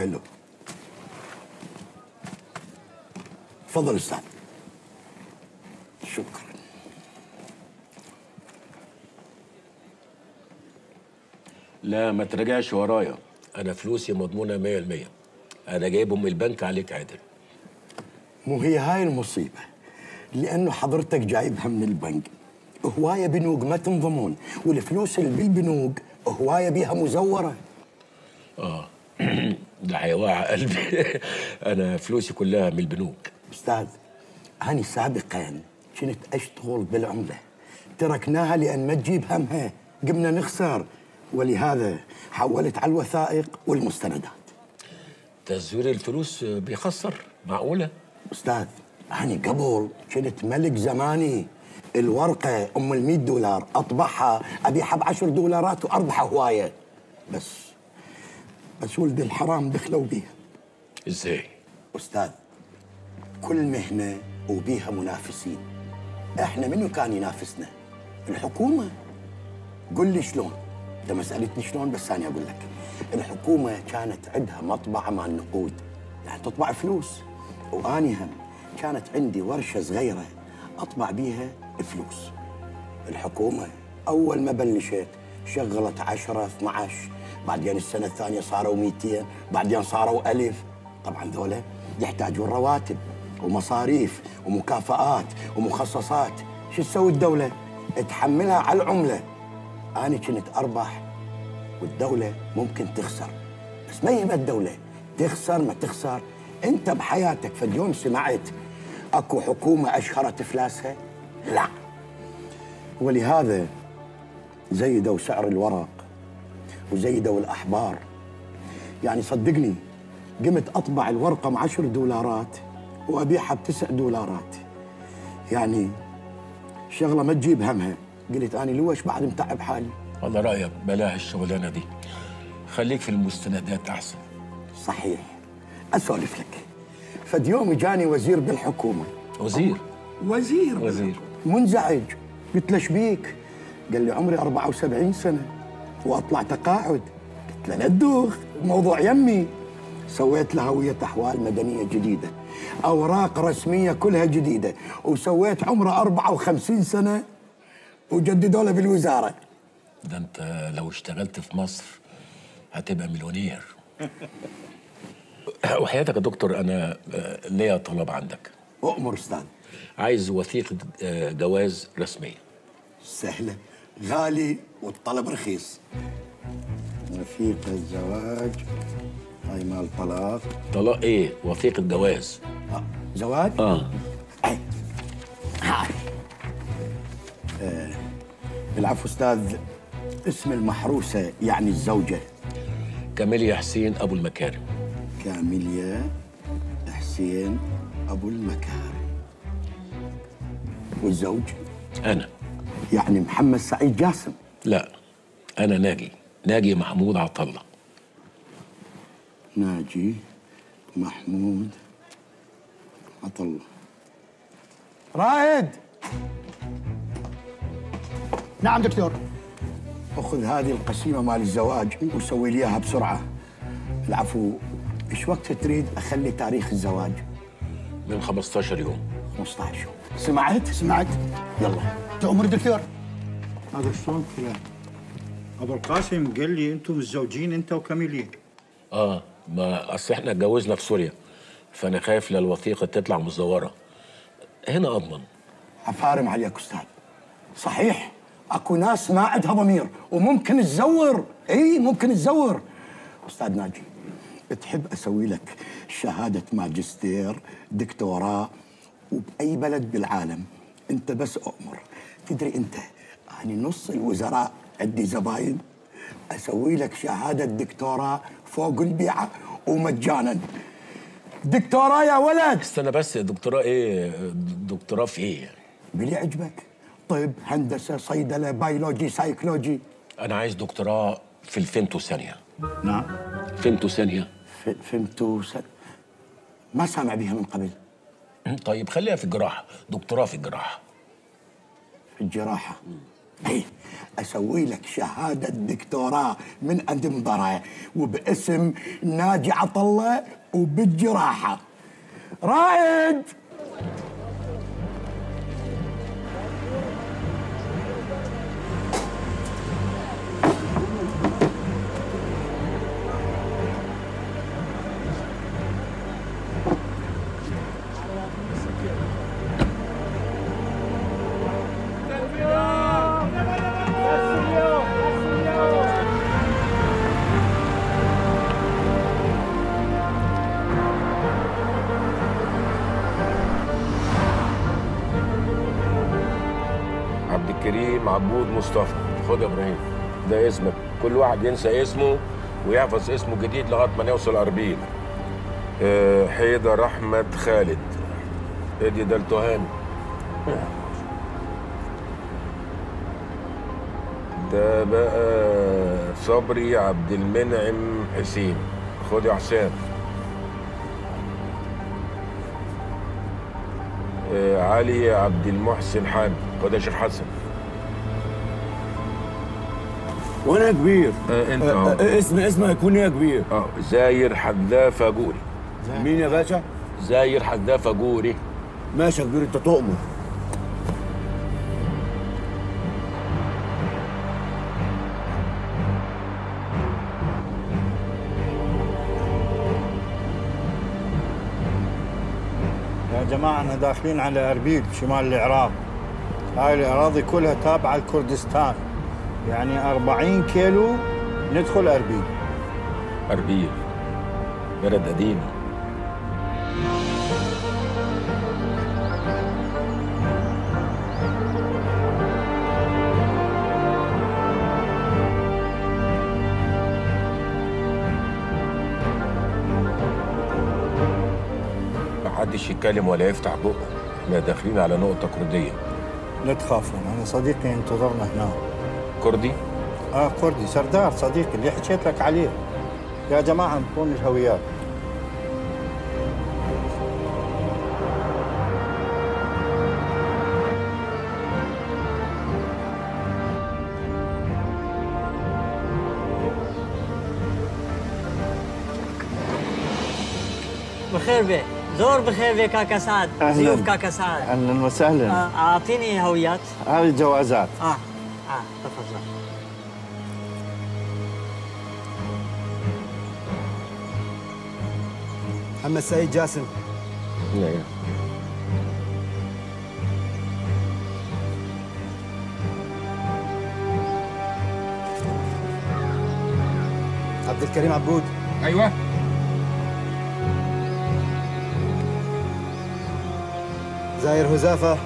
حلو. تفضل استاذ. شكرا. لا ما ترجعش ورايا، انا فلوسي مضمونه 100%. انا جايبهم من البنك عليك عادل. مو هي هاي المصيبه، لانه حضرتك جايبها من البنك، هوايه بنوك ما تنضمون، والفلوس اللي بالبنوك هوايه بيها مزوره. ده هيوقع قلبي. انا فلوسي كلها من البنوك. استاذ، أنا سابقا كنت أشتغل بالعملة، تركناها لأن ما تجيب همها، قمنا نخسر، ولهذا حولت على الوثائق والمستندات. تزوير الفلوس بيخسر؟ معقولة؟ أستاذ، أنا قبل كنت ملك زماني، الورقة $100 أطبعها أبيعها ب$10 وأربحها هواية، بس ولد الحرام دخلوا بيها. إزاي؟ أستاذ، كل مهنة وبيها منافسين، احنا منو كان ينافسنا؟ الحكومة. قل لي شلون؟ انت ما سألتني شلون، بس انا اقول لك. الحكومة كانت عندها مطبعة مال نقود، يعني تطبع فلوس، واني هم كانت عندي ورشة صغيرة اطبع بيها فلوس. الحكومة اول ما بلشت شغلت 10 12، بعدين السنة الثانية صاروا 200، بعدين صاروا 1000. طبعا ذولا يحتاجون رواتب ومصاريف ومكافآت ومخصصات. شو تسوي الدولة؟ تحملها على العملة. أنا كنت أربح والدولة ممكن تخسر، بس ما يهمها الدولة تخسر ما تخسر. أنت بحياتك فد يوم سمعت أكو حكومة أشهرت إفلاسها؟ لا. ولهذا زيدوا سعر الورق وزيدوا الأحبار. يعني صدقني قمت أطبع الورقة $10 وأبيعها ب$9، يعني شغلة ما تجيب همها. قلت أنا لوش بعد متعب حالي. والله رأيك بلاها الشغلانة دي، خليك في المستندات أحسن. صحيح. أسولف لك، فد يوم جاني وزير بالحكومة. وزير؟ وزير منزعج. قلت له شبيك؟ قال لي عمري 74 سنة وأطلع تقاعد. قلت له لا تدوخ، الموضوع يمي. سويت له هوية أحوال مدنية جديدة، أوراق رسمية كلها جديدة، وسويت عمره 54 سنة وجددوا له بالوزارة. ده أنت لو اشتغلت في مصر هتبقى مليونير. وحياتك يا دكتور أنا ليا طلب عندك. أؤمر أستاذ. عايز وثيقة جواز رسمية. سهلة، غالي والطلب رخيص. وثيقة الزواج، هاي مال طلاق. طلاق إيه؟ وثيقة جواز. زواج؟ هاي. العفو أستاذ، اسم المحروسة يعني الزوجة. كاميليا حسين أبو المكارم. كاميليا حسين أبو المكارم. والزوج؟ أنا. يعني محمد سعيد جاسم؟ لا، أنا ناجي محمود عطلة. ناجي محمود عطلة. رائد. نعم دكتور. أخذ هذه القسيمة مال الزواج وسوي لي إياها بسرعة. العفو، إيش وقت تريد أخلي تاريخ الزواج؟ من 15 يوم. 15 يوم. سمعت؟ يلا. تأمر دكتور. هذا شلون كلام؟ ابو القاسم قال لي انتم متزوجين انت وكاميليا. ما اصل احنا اتجوزنا في سوريا، فانا خايف للوثيقه تطلع مزوره. هنا اضمن. عفارم عليك استاذ. صحيح اكو ناس ما عندها ضمير وممكن تزور. ممكن تزور. استاذ ناجي، تحب اسوي لك شهاده ماجستير دكتوراه وباي بلد بالعالم، انت بس اؤمر. تدري انت يعني نص الوزراء عندي زباين، اسوي لك شهاده دكتوراه فوق البيعه ومجانا. دكتوراه يا ولد. استنى بس، دكتوراه ايه؟ دكتوراه في ايه؟ بلي عجبك؟ طب هندسه صيدله بيولوجي سايكولوجي. انا عايز دكتوراه في الفيمتو ثانيه. نعم. فيمتو ثانيه. ما سامع بيها من قبل. طيب خليها في الجراحه، دكتوراه في الجراحه. في الجراحه. اي اسوي لك شهاده دكتوراه من ادنبرا وباسم ناجي عطله وبالجراحه. رائد عبد الكريم عبود مصطفى. خد يا ابراهيم، ده اسمك. كل واحد ينسى اسمه ويحفظ اسمه جديد لغايه ما نوصل اربيل. حيدر احمد خالد. ادي ده التهاني. ده بقى صبري عبد المنعم حسين. خد يا حسام. علي عبد المحسن حامد. خد يا شيخ حسن. وانا كبير. انت اهو. اسمه هيكون ايه يا كبير؟ زاير حذافه جوري. مين يا باشا؟ زاير حذافه جوري. ماشي يا كبير، انت تؤمر. يا جماعة احنا داخلين على أربيل شمال العراق. هاي الأراضي كلها تابعة لكردستان، يعني 40 كيلو ندخل أربيل. أربيل بلد قديمة. محدش يتكلم ولا يفتح بقه، احنا داخلين على نقطة كردية. لا تخافون، أنا صديقي ينتظرنا هناك. كردي؟ كردي، سردار صديقي اللي حكيت لك عليه. يا جماعة نكون الهويات. بخير بيه، زور بخير بيه كاكا سعد. ضيوف كاكا سعد. أهلا وسهلا. أعطيني هويات. هذه الجوازات. تفضل. محمد سعيد جاسم. نعم. عبد الكريم عبود. ايوه. زاير هزافة.